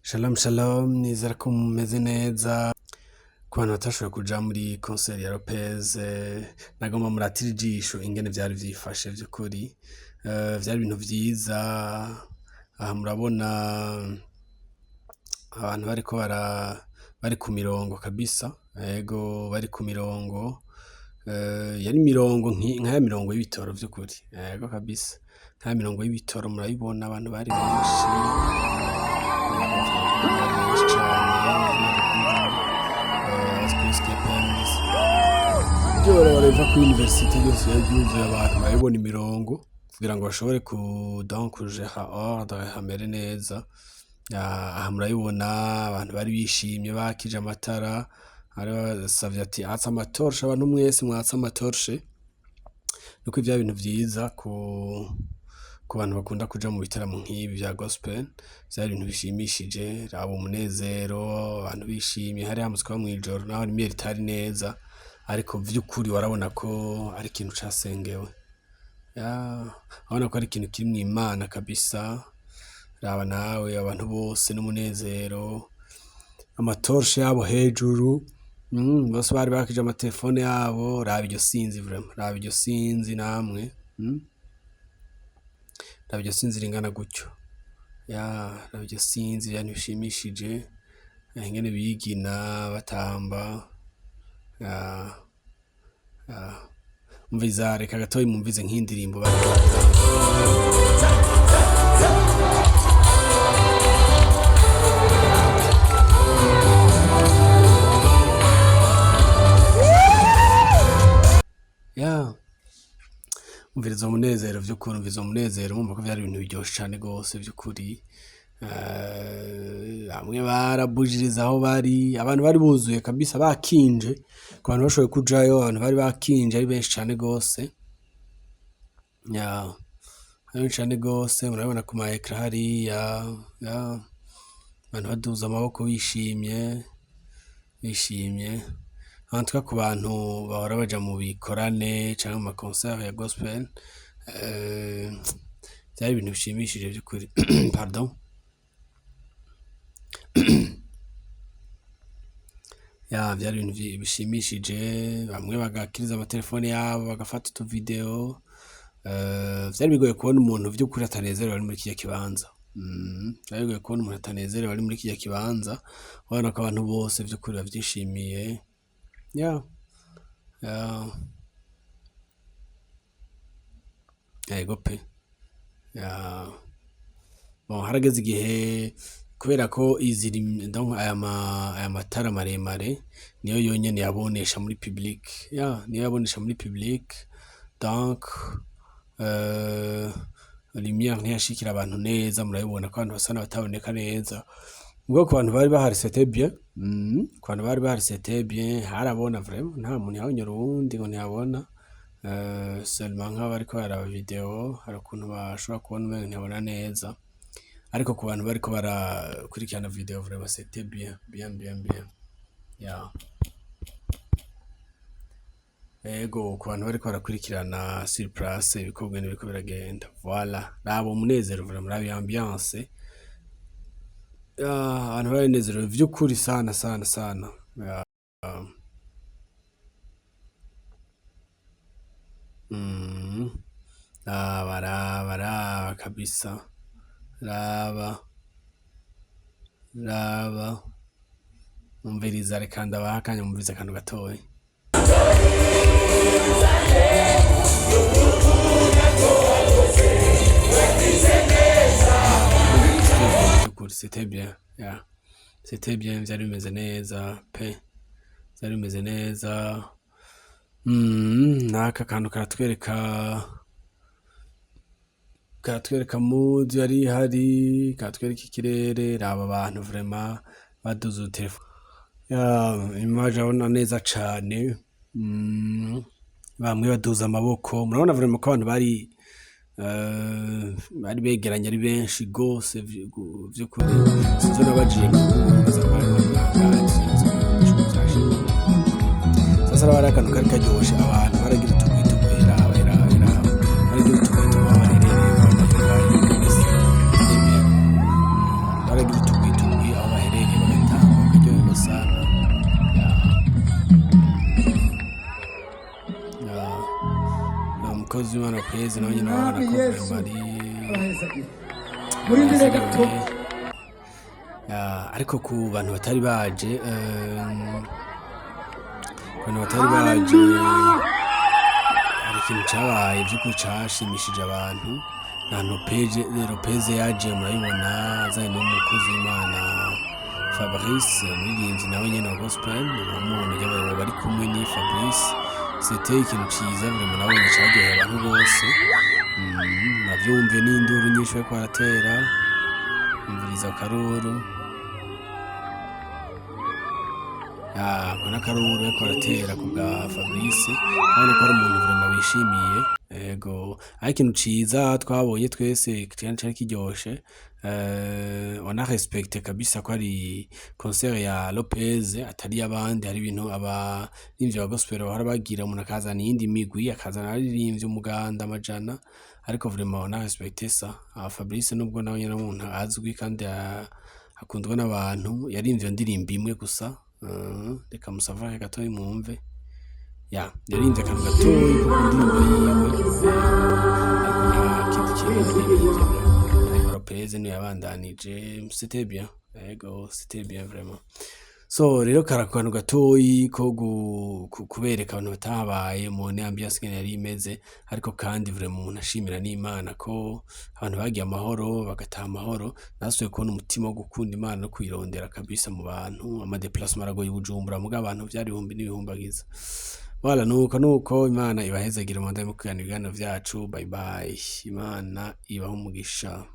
Shalom shalom, nizera ko mumeze neza. Ku bantu batashoboye kuja muri concert ya Lopez, nagomba muratira ijisho ingene vyari vyifashe vy'ukuri. Vyari ibintu vyiza. Aha murabona abantu bari ku mirongo kabisa. Yego bari ku mirongo. Yari mirongo nkaya mirongo y'ibitoro vy'ukuri. Yego kabisa. Nkaya mirongo y'ibitoro murabibona abantu bari benshi. Bareva ku universite yose yaryuzuye abantu baribona imirongo kugira ngo bashobore kujeha ordre hamere neza. Aha murabibona abantu bari bishimye bakije amatara, ari basavye ati atsa amatorshe, abantu mwese mwatsa amatorshe. Nuko ivya bintu vyiza ku bantu bakunda kuja mu bitaramo nk'ibi vya gospel, vyari ibintu bishimishije, raba umunezero, abantu bishimye, hari hamutswe ho mw'ijoro naho imyeri itari neza, ariko vy'ukuri warabona ko ari ikintu casengewe. Urabona ko ari ikintu kiri mw'Imana kabisa. Raba nawe abantu bose n'umunezero, amatorshe yabo hejuru, bose bari bakije amatelefone yabo. Raba iryo sinzi vraiment, raba iryo sinzi namwe, raba iryo sinzi ringana gutyo. Raba iryo sinzi vyari bishimishije, ingene bigina batamba. Umviza, reka gatoyi mumvize nk'indirimbo bari umviriza umunezero vy'ukuri, umviriza umunezero, mumva ko vyari ibintu biryoshe cane gose vy'ukuri. Bamwe barabujiriza aho bari, abantu bari buzuye kabisa bakinje. Ku bantu bashoboye kujayo, abantu bari bakinje ari benshi cane gose. Ari cane gose, murabibona ku ma ecran hariya, abantu baduza amaboko bishimye. Antuka ku bantu bahora baja mu bikorane canke mu ma concert ya gospel, vyari ibintu bishimishije vy'ukuri. Pardon. Vyari ibintu bishimishije, bamwe bagakiriza amatelefone yabo bagafata utu video. Vyari bigoye kubona umuntu vy'ukuri atanezerewe ari muri kirya kibanza. Vyari bigoye kubona umuntu atanezerewe ari muri kirya kibanza. Urabona ko abantu bose vy'ukuri bavyishimiye. Yego pe. Harageze igihe kubera ko donc aya matara maremare niyo yonyene yabonesha muri public. Niyo yabonesha muri public. Donc lumière ntiyashikira abantu neza, murabibona ko abantu basa n'abataboneka neza. Ubwo ku bantu bari bahari c'était bien. Ku bantu bari bahari c'était bien, harabona vraiment, nta muntu yabonyera uwundi ngo ntiyabona. Seulement nk'abariko baraba video hari ukuntu bashobora kubona umenga ntiyabona neza, ariko ku bantu bariko barakurikirana video vraiment c'était bien. Ego ku bantu bariko barakurikirana sur place ibikorwa biriko biragenda. Voilà, raba umunezero vraiment, raba ambiance. Abantu baranezerewe vy'ukuri sana. Raba kabisa. Raba. Umviriza, reka ndabaha akanya mumvirize akantu gatoyi. C'était bien. C'était bien, vyari bimeze neza pe. Vyari bimeze neza. Naka kantu karatwereka mood yari hari, karatwereka ikirere. Raba abantu vraiment baduza utelefone. Image abona neza cane. Bamwe baduza amaboko. Murabona vraiment ko abantu bari begeranye ari benshi gose vy'ukuri. Sinzi nabajiye kubaza ko bari sasa bari akantu kari karyoshe, abantu baragira utugwitugwira, baragira utugwitugwira, baragira utugwitugwira umukozi w'Imana Lopez nawe nyine urabona ko vraiment ari murindire gato ariko ku bantu batari baje hari ikintu cabaye vy'ukuri cashimishije abantu na Lopez yaje murabibona azanye n'umukozi w'Imana Fabrice umuririmbyi nawe nyene wa gospel umuntu yabaye bari kumwe ni Fabrice c'était ikintu ciza vraiment nabonye caryoheye abantu bose navyumve n'induru nyinshi bariko baratera imviriza akaruru kona akaruru bariko baratera ku bwa Fabrice urabona ko ari umuntu vraiment bishimiye ego ariko ikintu ciza twabonye twese cari kiryoshe on a respecté kabisa ko ari concert ya Lopez atari yabandi hari ibintu abaririmbyi ba gospel bahora bagira umuntu akazana iyindi migwi akazana abaririmbyi umuganda amajana ariko vraiment on a respecté ça Fabrice nubwo nawe nyine umuntu azwi kandi akundwa n'abantu yarimvye ndirimbo imwe gusa reka musavake gatoyi mwumve yarimvye akantu gatoyi ko indirimbo yiwe ariko nta kindi kintu Lopez niyo yabandanije c'était bien ego c'était bien vraiment so rero karakantu gatoyi ko kubereka abantu batabaye mu ambiance ngene yari imeze ariko kandi vraiment umuntu ashimira n'Imana ko abantu bagiye amahoro bagataha amahoro nasuye kubona umutima wo gukunda Imana no kwirondera kabisa mu bantu ama déplacement aragoye Bujumbura muga abantu vyari ibihumbi n'ibihumbagiza wala nuko Imana ibahezagira mu ndaya mu kugana ibiganiro vyacu bye bye Imana ibaho umugisha.